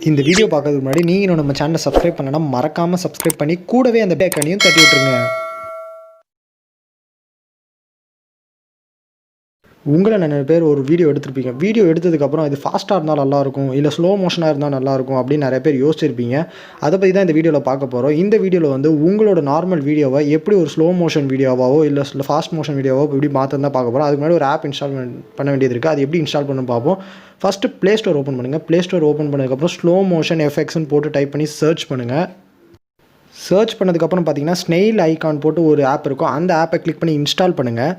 இந்த வீடியோ பார்க்கறதுக்கு முன்னாடி நீங்கள் நம்ம சேனலை சப்ஸ்கிரைப் பண்ணனா மறக்காமல் சப்ஸ்கிரைப் பண்ணி கூடவே அந்த பேக்கனையும் தட்டி விட்டுருங்க. உங்களை நிறைய பேர் ஒரு வீடியோ எடுத்திருப்பீங்க. வீடியோ எடுத்ததுக்கப்புறம் இது ஃபாஸ்ட்டாக இருந்தால் நல்லாயிருக்கும், இல்லை ஸ்லோ மோஷனாக இருந்தால் நல்லாயிருக்கும் அப்படின்னு நிறைய பேர் யோசிச்சிருப்பீங்க. அதை பற்றி தான் இந்த வீடியோவில் பார்க்க போகிறோம். இந்த வீடியோவில் வந்து உங்களோட நார்மல் வீடியோவை எப்படி ஒரு ஸ்லோ மோஷன் வீடியோவாவோ இல்லை ஃபாஸ்ட் மோஷன் வீடியோவோ எப்படி மாற்றணும் தான் பார்க்க போகிறோம். அதுக்கு முன்னாடி ஒரு ஆப் இன்ஸ்டால் பண்ண வேண்டியது இருக்குது. அது எப்படி இன்ஸ்டால் பண்ணணும் பார்ப்போம். ஃபஸ்ட்டு ப்ளே ஸ்டோர் ஓப்பன் பண்ணுங்கள். ப்ளே ஸ்டோர் ஓப்பன் பண்ணதுக்கப்புறம் ஸ்லோ மோஷன் எஃபெக்ட்ஸ்னு போட்டு டைப் பண்ணி சர்ச் பண்ணுங்கள். சர்ச் பண்ணதுக்கப்புறம் பார்த்தீங்கன்னா ஸ்னெயில் ஐகான் போட்டு ஒரு ஆப் இருக்கும். அந்த ஆப்பை கிளிக் பண்ணி இன்ஸ்டால் பண்ணுங்கள்.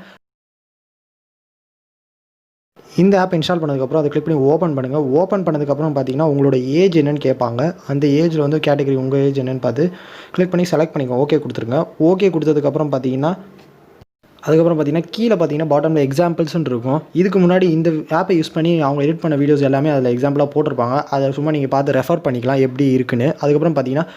இந்த ஆப் இன்ஸ்டால் பண்ணதுக்கப்புறம் அதை கிளிக் பண்ணி ஓப்பன் பண்ணுங்கள். ஓப்பன் பண்ணதுக்கப்புறம் பார்த்தீங்கன்னா உங்களோட ஏஜ் என்னென்னு கேட்பாங்க. அந்த ஏஜில் வந்து கேட்டகரி உங்கள் ஏஜ் என்னென்னு பார்த்து கிளிக் பண்ணி செலக்ட் பண்ணிக்கோங்க. ஓகே கொடுத்துருங்க. ஓகே கொடுத்ததுக்கப்புறம் பார்த்தீங்கன்னா கீழே பார்த்தீங்கன்னா பாட்டமில் எக்ஸாம்பிள்ஸ்ன்னு இருக்கும். இதுக்கு முன்னாடி இந்த ஆப்பை யூஸ் பண்ணி அவங்க எடிட் பண்ண வீடியோஸ் எல்லாமே அதில் எக்ஸாம்பிளாக போட்டிருப்பாங்க. அதை சும்மா நீங்கள் பார்த்து ரெஃபர் பண்ணிக்கலாம் எப்படி இருக்குன்னு. அதுக்கப்புறம் பார்த்தீங்கன்னா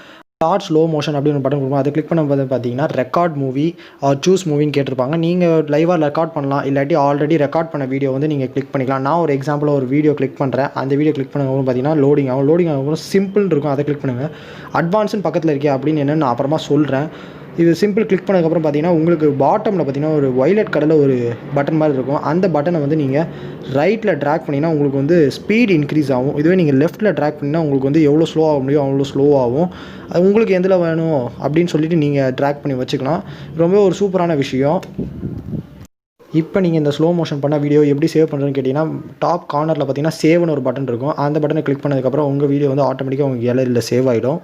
ஸ்டார்ட் ஸ்லோ மோஷன் அப்படின்னு ஒரு பட்டன் கொடுப்போம். அதை கிளிக் பண்ணும்போது பார்த்தீங்கன்னா ரெக்கார்ட் மூவி ஆர் சூஸ் மூவின்னு கேட்டிருப்பாங்க. நீங்கள் லைவாக ரெக்கார்ட் பண்ணலாம், இல்லாட்டி ஆல்ரெடி ரெக்கார்ட் பண்ண வீடியோ வந்து நீங்கள் கிளிக் பண்ணிக்கலாம். நான் ஒரு எக்ஸாம்பிளாக ஒரு வீடியோ கிளிக் பண்ணுறேன். அந்த வீடியோ கிளிக் பண்ணும்போது பார்த்தீங்கன்னா லோடிங் ஆகும். சிம்பிள் இருக்கும், அதை கிளிக் பண்ணுங்கள். அட்வான்ஸ்னு பக்கத்தில் இருக்கே அப்படின்னு என்னென்னு நான் அப்புறமா சொல்கிறேன். இது சிம்பிள் கிளிக் பண்ணதுக்கப்புறம் பார்த்தீங்கன்னா உங்களுக்கு பாட்டமில் பார்த்தீங்கன்னா ஒரு வயலட் கலரில் ஒரு பட்டன் மாதிரி இருக்கும். அந்த பட்டனை வந்து நீங்கள் ரைட்டில் ட்ராக் பண்ணிங்கன்னா உங்களுக்கு வந்து ஸ்பீட் இன்க்ரீஸ் ஆகும். இதுவே நீங்கள் லெஃப்ட்டில் ட்ராக் பண்ணிங்கன்னா உங்களுக்கு வந்து எவ்வளோ ஸ்லோ ஆக முடியும் அவ்வளோ ஸ்லோ ஆகும். அது உங்களுக்கு எதில் வேணும் அப்படின்னு சொல்லிட்டு நீங்கள் ட்ராக் பண்ணி வச்சுக்கலாம். ரொம்ப ஒரு சூப்பரான விஷயம். இப்போ நீங்கள் இந்த ஸ்லோ மோஷன் பண்ண வீடியோ எப்படி சேவ் பண்ணுறதுன்னு கேட்டிங்கன்னா டாப் கார்னரில் பார்த்தீங்கன்னா சேவ்னு ஒரு பட்டன் இருக்கும். அந்த பட்டனை கிளிக் பண்ணதுக்கப்புறம் உங்கள் வீடியோ வந்து ஆட்டோமேட்டிக்காக உங்கள் கேலரியில் சேவ் ஆகிடும்.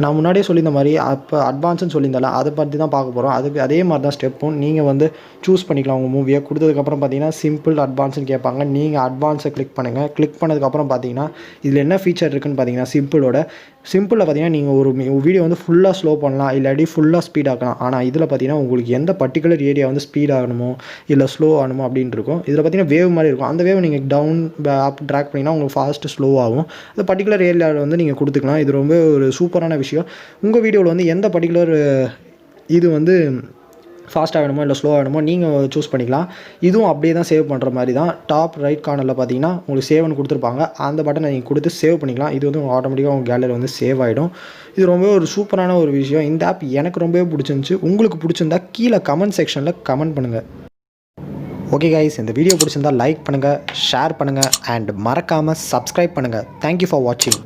நான் முன்னாடியே சொல்லியிருந்த மாதிரி அப்போ அட்வான்ஸ்னு சொல்லியிருந்தாலும் அதை பற்றி தான் பார்க்க போகிறோம். அதுக்கு அதே மாதிரி தான் ஸ்டெப்பும் நீங்கள் வந்து சூஸ் பண்ணிக்கலாம். உங்கள் மூவியை கொடுத்ததுக்கப்புறம் பார்த்தீங்கன்னா சிம்பிள் அட்வான்ஸ்னு கேட்பாங்க. நீங்கள் அட்வான்ஸை கிளிக் பண்ணுங்கள். கிளிக் பண்ணதுக்கப்புறம் பார்த்தீங்கன்னா இதில் என்ன ஃபீச்சர் இருக்குதுன்னு பார்த்தீங்கன்னா சிம்பிளில் பார்த்தீங்கன்னா நீங்கள் ஒரு வீடியோ வந்து ஃபுல்லாக ஸ்லோ பண்ணலாம், இல்லாட்டி ஃபுல்லாக ஸ்பீட் ஆக்கலாம். ஆனால் இதில் பார்த்தீங்கன்னா உங்களுக்கு எந்த பர்டிகுலர் ஏரியா வந்து ஸ்பீட் ஆகணுமோ இல்லை ஸ்லோ ஆகணுமோ அப்படின்னு இருக்கும். இதில் பார்த்தீங்கன்னா வேவ் மாதிரி இருக்கும். அந்த வேவ் நீங்கள் டவுன் அப் ட்ராக் பண்ணிங்கன்னா உங்களுக்கு ஃபாஸ்ட்டு ஸ்லோ ஆகும். அந்த பர்டிகுலர் ஏரியாவில் வந்து நீங்கள் கொடுத்துக்கலாம். இது ரொம்ப ஒரு சூப்பரான விஷயம். உங்கள் வீடியோவில் வந்து எந்த பர்டிகுலர் இது வந்து ஃபாஸ்ட் ஆகணுமோ இல்லை ஸ்லோ ஆகணுமோ நீங்கள் சூஸ் பண்ணிக்கலாம். இதுவும் அப்படியே தான் சேவ் பண்ணுற மாதிரி தான். டாப் ரைட் கார்னரில் பார்த்தீங்கன்னா உங்களுக்கு சேவ்னு கொடுத்துருப்பாங்க. அந்த பட்டனை நீங்கள் கொடுத்து சேவ் பண்ணிக்கலாம். இது வந்து ஆட்டோமேட்டிக்காக உங்கள் கேலரி வந்து சேவ் ஆகிடும். இது ரொம்ப ஒரு சூப்பரான ஒரு விஷயம். இந்த ஆப் எனக்கு ரொம்பவே பிடிச்சிருந்துச்சி. உங்களுக்கு பிடிச்சிருந்தா கீழே கமெண்ட் செக்ஷனில் கமெண்ட் பண்ணுங்கள். ஓகே கைஸ், இந்த வீடியோ பிடிச்சிருந்தால் லைக் பண்ணுங்கள், ஷேர் பண்ணுங்கள் அண்ட் மறக்காமல் சப்ஸ்கிரைப் பண்ணுங்கள். தேங்க்யூ ஃபார் வாட்சிங்.